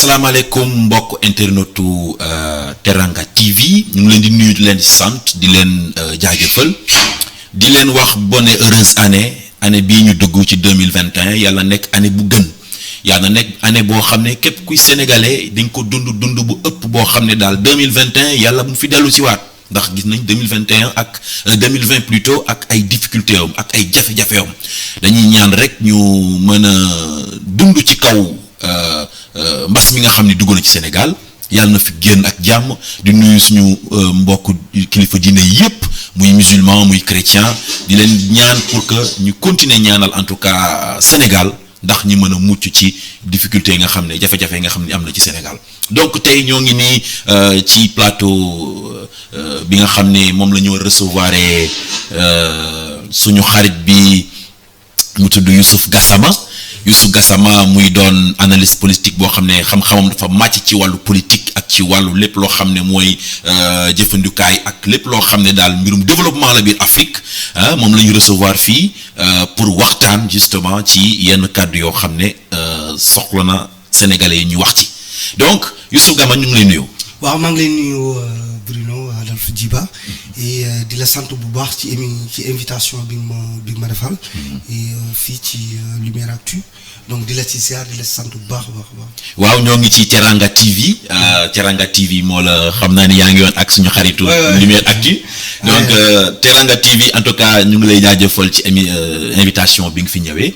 asalaamaaleykum mbokk internetu Teranga TV ñu ngi leen di nuyu di leen sant di leen jaajëfal di leen wax bonne heureuse année bii ñu dugg ci 2021 yàlla nekk année bu gën yàlla nekk année boo xam ne képp kuy sénégalais di nga ko dund bu ëpp boo xam ne daal 2021 yàlla mu fi dellu si waat ndax gis nañ 2021 ak 2020 plutôt ak ay difficultés am ak ay jafe-jafe am dañuy ñaan rek ñu mën a dund ci kaw mbas mi nga xam ne dugg na ci Sénégal yàlla na fi génn ak jàmm di nuyu suñu mbokk kilifa diine yépp muy musulman muy chrétien di leen ñaan pour que ñu continuer ñaanal en tout cas Sénégal ndax ñi mën a mucc ci difficulté yi nga xam ne jafe-jafe yi nga xam ne am na ci Sénégal donc tey ñoo ngi nii ci plateau bi nga xam ne moom la ñu recevoir suñu xarit bi mu tudd Youssouf Gassama muy doon analyste politique boo xam ne xam-xamam dafa màcc ci wàllu politique ak ci wàllu lépp loo xam ne mooy jëfandukaay ak lépp loo xam ne daal mbirum développement la biir Afrique moom la ñu recevoir fii pour waxtaan justement ci yenn kàddu yoo xam ne soxla na sénégalais yi ñu wax ci donc Youssouf Gama ñu ngi lay nuyu. waaw maa ngi lay nuyu Bruno Adolphe Djiba et di la sant bu baax ci invitation bi ma defal et fii ci Lumière Actu donc di la ci ziar di la sant bu baax a baax. waaw ñoo ngi ci Teranga TV Teranga TV moo la xam naa ni yaa ngi woon ak suñu xaritu. Lumière Actu donc Teranga TV en tout cas ñu ngi lay jaajëfal ci invitation bi nga fi ñëwee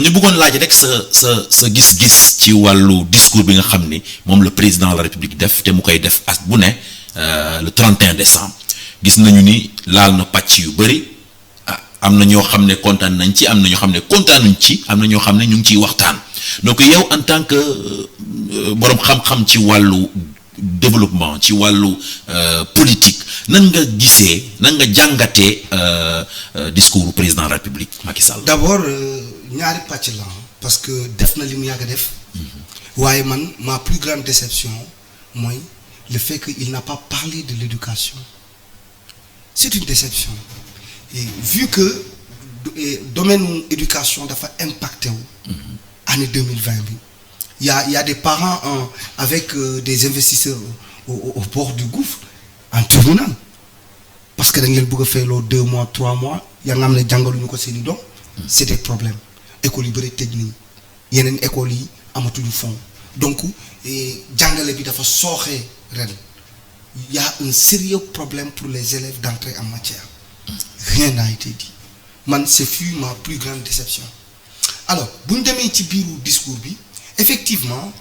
ñu bëggoon laaj rek sa gis-gis ci wàllu discours bi nga xam ni moom le président de la République def te mu koy def at bu ne le 31 décembre gis nañu ni laal na pàcc yu bëri am na ñoo xam ne kontaan nañ ci am na ñoo xam ne kontaanuñ ci am na ñoo xam ne ñu ngi ciy waxtaan donc yow en tant que boroom xam-xam ci wàllu développement ci wàllu politique nan nga gisee nan nga jàngatee discours du président de la République Macky Sall. d'abord ñaari pàcc la parce que def na li mu yàgg a def waaye man ma plus grande déception mooy le fait qu'il n'a pas parlé de l'éducation c'est une déception et vu que domaine éducation dafa impacté wu année 2020 bi y a des parents avec des investisseurs au bord du gouffre en tribunal parce que dañ leen bëgg a fayloo 2 mois 3 mois yaa nga xam ne jàngaluñu ko seeni doom c'est des problèmes écoles yu bëri tëj nañ yeneen écoles yi amatuñu fonds donc jàngale bi dafa sooxee ren y a un sérieux problème pour les élèves d'entrée en matière rien n'a été dit man ce fut ma plus grande déception alors bu ñu demee ci biiru discours bi effectivement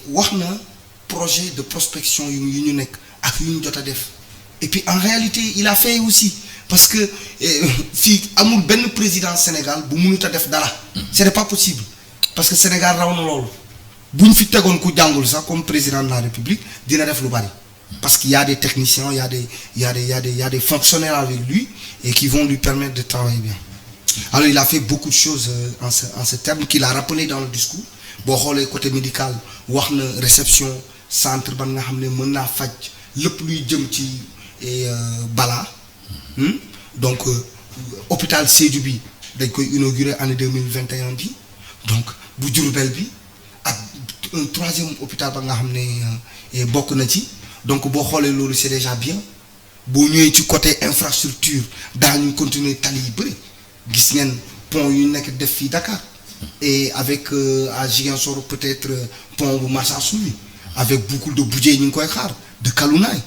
wax na projet de prospection yu ñu nekk ak yu ñu jot a def et puis en réalité il a fait aussi parce que fii amul benn président Sénégal bu mënut a def dara c'est pas possible parce que Sénégal raw na loolu bu ñu fi tegoon ku jàngul sax comme président de la République dina def lu bari parce qu'il y a des techniciens il y a des fonctionnaires avec lui et qui vont lui permettre de travailler bien alors il a fait beaucoup de choses en ce terme qu'il a rappelé dans le discours boo xoolee côté médical wax na réception centre ban nga xam ne mën naa faj lépp luy jëm ci balaa donc hôpital Sédhiou bi dañ koy inaugurer année 2021 bi donc bu Diourbel bi ak un 3e hôpital ba nga xam ne bokk na ci donc boo xoolee loolu c'est déjà bien boo ñëwee ci côté infrastructure daañu continuer tali yi bëri gis ngeen pont yu nekk def fii Dakar et avec à Ziguinchor peut-être pont bu Marsassoumi avec beaucoup de budget ñu ngi koy xaar de Kalounaay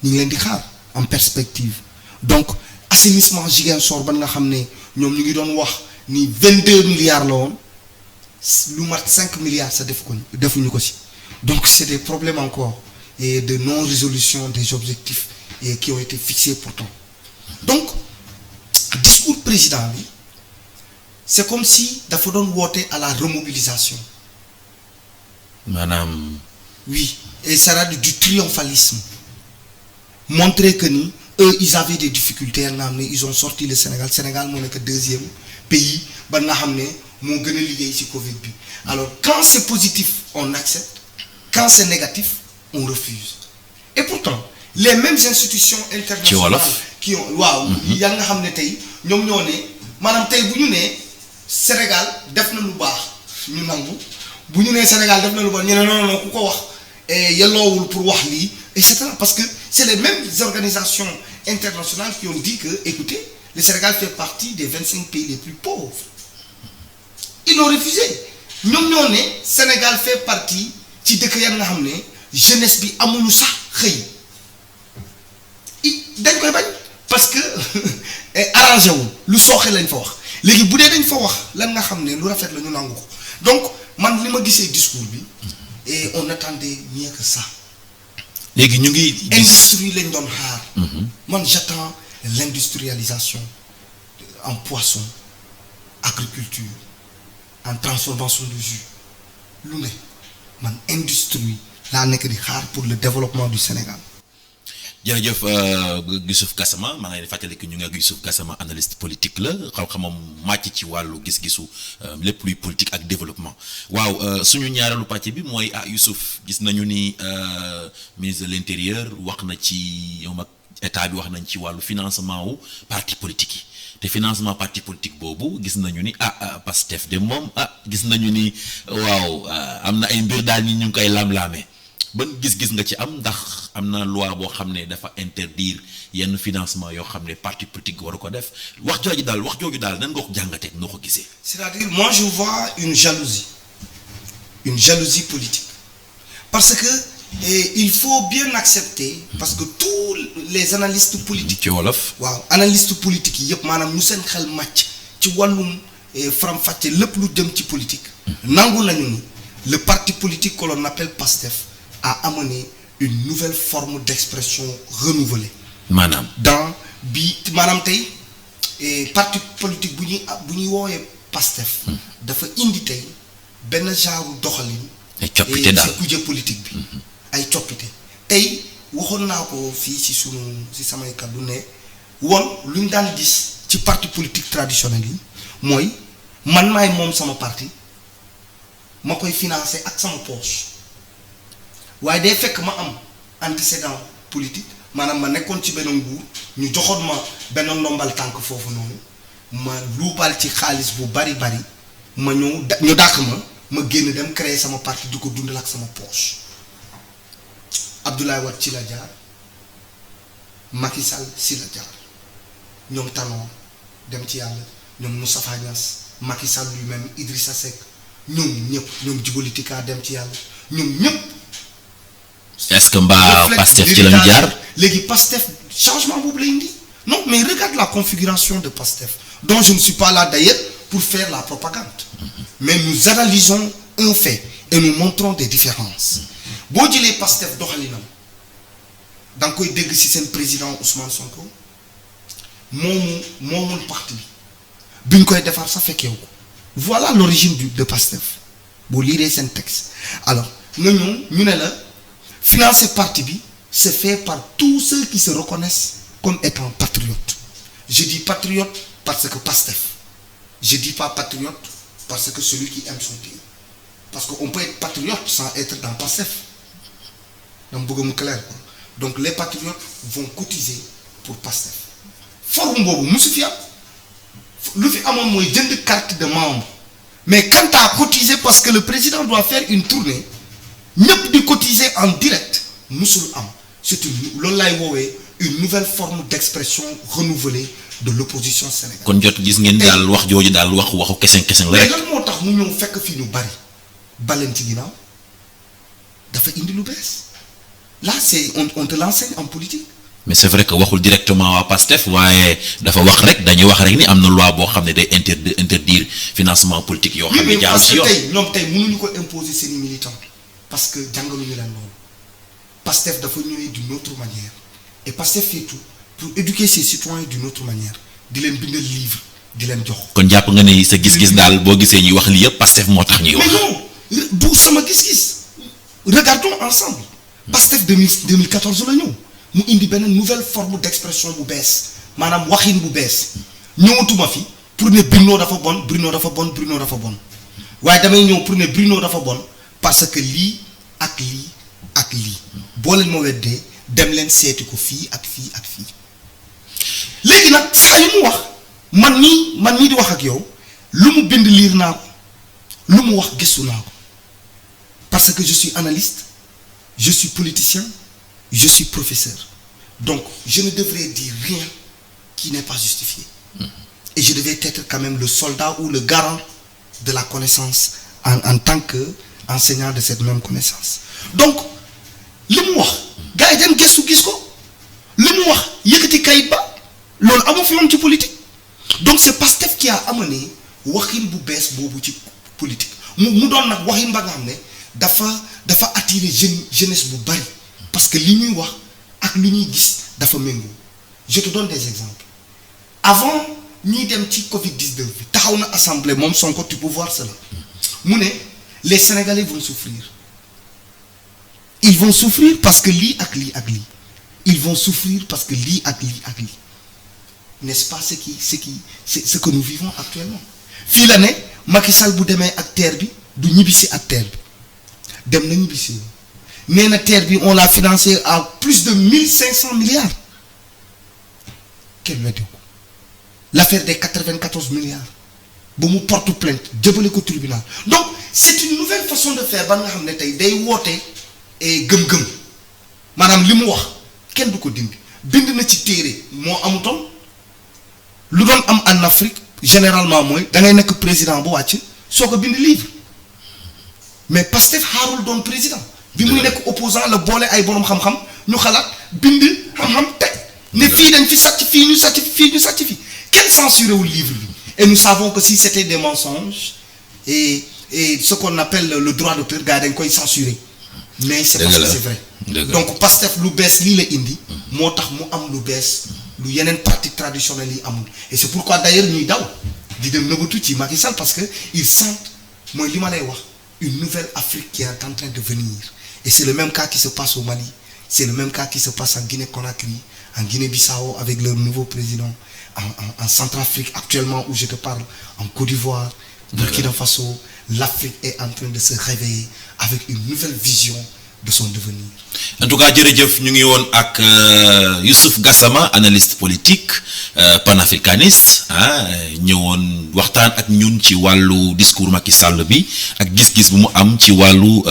ñu ngi leen di xaar en perspective donc assainissement Ziguinchor ban nga xam ne ñoom ñu ngi doon wax ni 22 milliards la woon lu mat 5 milliards sa defuñu ko si donc c'est des problèmes encore et de non-résolution des objectifs et qui ont été fixés pourtant donc discours président bi c'est comme si dafa doon woote à la remobilisation maanaam oui et ça sera du triomphalisme montrer que ni eux ils avaient des difficultés nga xam ne ils ont sorti le Sénégal moo nekk 2e pays ba nga xam ne moo gën a liggéey ci Covid bi alors quand c'est positif on accepte quand c'est négatif on refuse et pourtant les mêmes institutions internationales qui ont waaw yaa nga xam ne tey ñoom ñoo ne maanaam tey bu ñu nee Sénégal def na lu baax ñu nangu bu ñu nee Sénégal def na lu bon ñu ne non non ku ko wax yelloowul pour wax lii et cetera parce que c'est les mêmes organisations internationales qui ont dit que écoutez le Sénégal fait partie des 25 pays les plus pauvres ils l'ont refusé ñoom ñoo ne Sénégal fait partie ci dëkk yan nga xam ne jeunesse bi amuñu sax xëy dañ koy bañ parce que arrangé wul lu sooxe lañ fa wax léegi bu dee dañ fa wax lan nga xam ne lu rafet la ñu nangu ko donc man li ma gisee discours bi et on attendait mieux que ça. léegi ñu ngi. industrie lañ doon xaar. man j'attends l'industrialisation en poisson agriculture en transformation de jus lu ne man industrie laa nekk di xaar pour le développement du Sénégal. jërëjëf Youssouf Gassama maa ngi leen di fàttali que ñu ngi ak Youssouf Gassama analyste politique la xam-xamam màcc ci wàllu gis-gisu lépp luy politique ak développement waaw suñu ñaareelu pàcc bi mooy Youssouf gis nañu ni ministre de l'intérieur wax na ci yow ak état bi wax nañ ci wàllu financement wu parti politique yi te financement parti politique boobu gis nañu ni Pastef de moom gis nañu ni waaw am na ay mbir daal ni ñu ngi koy lam-laamee ban gis-gis nga ci am ndax am na loi boo xam ne dafa interdire yenn financement yoo xam ne parti politique waru ko def wax jooju daal nan nga ko jàngatee noo ko gisee. c'est-à-dire moi je vois une jalousie politique parce que il faut bien accepter parce que tous les analystes politiques. ci wolof. waaw analystes politiques yi yëpp maanaam ñu seen xel màcc ci wàllum faram-fàcce lépp lu jëm ci politique. nangu nañu ni le parti politique que l'on appelle PASTEF a amené une nouvelle forme d'expression renouvelée. maanaam maanaam tey parti politique bu ñuy woowee PASTEF. dafa indi tey benn genre doxalin. ay coppite daal ci kuje politique bi. ay coppite tey waxoon naa ko fii ci samay kàddu ne woon lu ñu daan gis ci parti politique traditionnel yi mooy man maay moom sama parti ma koy financer ak sama poche. waaye day fekk ma am antécédent politique maanaam ma nekkoon ci benn nguur ñu joxoon ma benn ndombal tànk foofu noonu ma luubal ci xaalis bu bari ma ñëw ñu dàq ma génn dem créer sama parti di ko dundal ak sama poche Abdoulaye Wade ci la jaar Macky Sall ci la jaar ñoom Tanor dem ci yàlla ñoom Moustapha Niasse Macky Sall lui-même Idrissa Seck ñoom Djibril Tika dem ci yàlla ñoom ñëpp. est-ce que mbaa Pastef ci lañu jaar léegi Pastef changement boobu lay indi non mais regarde la configuration de Pastef dont je ne suis pas là d'ailleurs pour faire la propagande mais nous analysons un fait et nous montrons des différences boo jëlee Pastef doxalinam da nga koy dégg ci seen président Ousmane Sonko moomul parti bi ñu koy defar sa fekkeewu ko voilà l'origine de Pastef boo liiree seen texte alors nga ñëw ñu ne la financer parti bi c'est fait par tous ceux qui se reconnaissent comme étant patriotes je dis patriote parce que Pastef je dis pas patriote parce que celui qui aime son pays parce que on peut être patriote sans être dans Pastef dama bëgg mu clair quoi donc les patriotes vont cotiser pour Pastef forme boobu musu fi am lu fi amoon mooy jënd carte de membre mais quant à cotiser parce que le président doit faire une tournée ñëpp di cotiser en direct musul am c'est loolu lay woowee une nouvelle forme d'expression renouvelée de l'opposition sénégalaise. kon jot gis ngeen daal wax jooju daal waxu kesen la rek. mais lan moo tax mu ñëw fekk fii ñu bari baleen ci ginnaaw dafa indi lu bees là c'est on te l'enseigne en politique. mais c'est vrai que waxul directement waa Pastef waaye dafa wax rek dañuy wax rek ni am na loi boo xam ne day interdire financement politique yoo xam ne jaar ci yoon. parce que tey ñoom tey mënuñu ko imposer seeni militants parce que jàngaluñu leen loolu Pastef dafa ñëwee d'une autre manière et Pastef fait tout pour éduquer ses citoyens d'une autre manière di leen bindal livre di leen jox. kon jàpp nga ne sa gis-gis daal boo gisee ñuy wax lii yëpp Pastef moo tax ñuy wax. mais non bu sama gis-gis regardons ensemble Pastef 2014 la ñëw mu indi benn nouvelle forme d'expression bu bees maanaam waxin bu bees ñëwatuma fi pour ne Bruno dafa bon waaye damay ñëw pour ne Bruno dafa bon parce que lii ak lii boo leen ma weddee dem leen seeti ko fii ak fii léegi nag saa yu mu wax man nii di wax ak yow lu mu bind liir naa ko lu mu wax gëstu naa ko parce que je suis analyste, je suis politicien, je suis professeur. Donc, je ne devrais dire rien qui n'est pas justifié. Et je devais être quand même le soldat ou le garant de la connaissance en tant qu'enseignant de cette même connaissance. Donc, li mu wax gars yi dem gëstu gis ko li mu wax yëkkati kayit ba loolu amoo fi woon ci politique. Donc c'est Pastef qui a amené waxin bu bees boobu ci politique mu doon nag waxin ba nga xam ne dafa attirer jeunesse bu bari parce que li ñuy wax ak li ñuy gis dafa méngoo. Je te donne des exemples. Avant ñuy dem ci Covid-19 bi taxaw na assemblée moom Sonko tu peux voir cela mu ne les Sénégalais vont souffrir. Ils vont souffrir parce que lii ak lii ak lii. Ils vont souffrir parce que lii ak lii ak lii. N'est-ce pas ce que nous vivons actuellement. fii la ne Macky Sall bu demee ak terre bi du ñibbisi ak terre bi dem na ñibbisi nee na terre bi on l'a financé à plus de 1500 milliards. Kenn weddi ko l'affaire des 94 milliards ba mu porte plainte jëbale ko tribunal. Donc c'est une nouvelle façon de faire ba nga xam ne tey day woote gëm-gëm maanaam li mu wax kenn du ko dindi bind na ci téere moo amutoon lu doon am en Afrique généralement mooy da ngay nekk président bu wàcc soo ko bind livre mais Pastef xaarul doon président bi muy nekk opposant la boole ay borom xam-xam ñu xalaat bind xam-xam teg ne fii dañ fi sàcc fii ñu sàcc fii ñu sàcc fii kenn censuré wul livre bi et nous savons que si c'était des mensonges et ce qu'on appelle le droit d'auteur gars dañ koy censurer mais c'est parce que c'est vrai. Donc Pastef lu bees lii la indi moo tax mu am lu bees lu yeneen pratique traditionnelle yi amul et c'est pourquoi d'ailleurs ñuy daw di dem nëbatu ci Macky Sall parce que ils sentent mooy li ma lay wax une nouvelle Afrique qui est en train de venir et c'est le même cas qui se passe au Mali, c'est le même cas qui se passe en Guinée-Conakry, en Guinée-Bissau avec leur nouveau président, en Centrafrique actuellement où je te parle, en Côte d'Ivoire, Burkina Faso. L'Afrique est en train de se réveiller avec une nouvelle vision de son devenir. En tout cas jërëjëf ñu ngi woon ak Youssouf Gassama analyste politique panafricaniste ñëwoon waxtaan ak ñun ci wàllu discours Macky Sall bi ak gis-gis bu mu am ci wàllu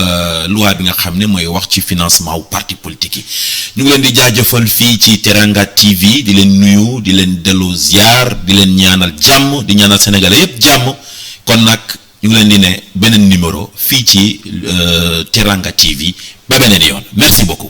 loi bi nga xam ne mooy wax ci financement wu parti politique yi. ñu ngi leen di jaajëfal fii ci Teranga TV di leen nuyu di leen delloo ziar di leen ñaanal jàmm di ñaanal Sénégalais yépp jàmm kon nag ñu ngi leen di ne beneen numéro fii ci Teranga TV ba beneen yoon merci beaucoup.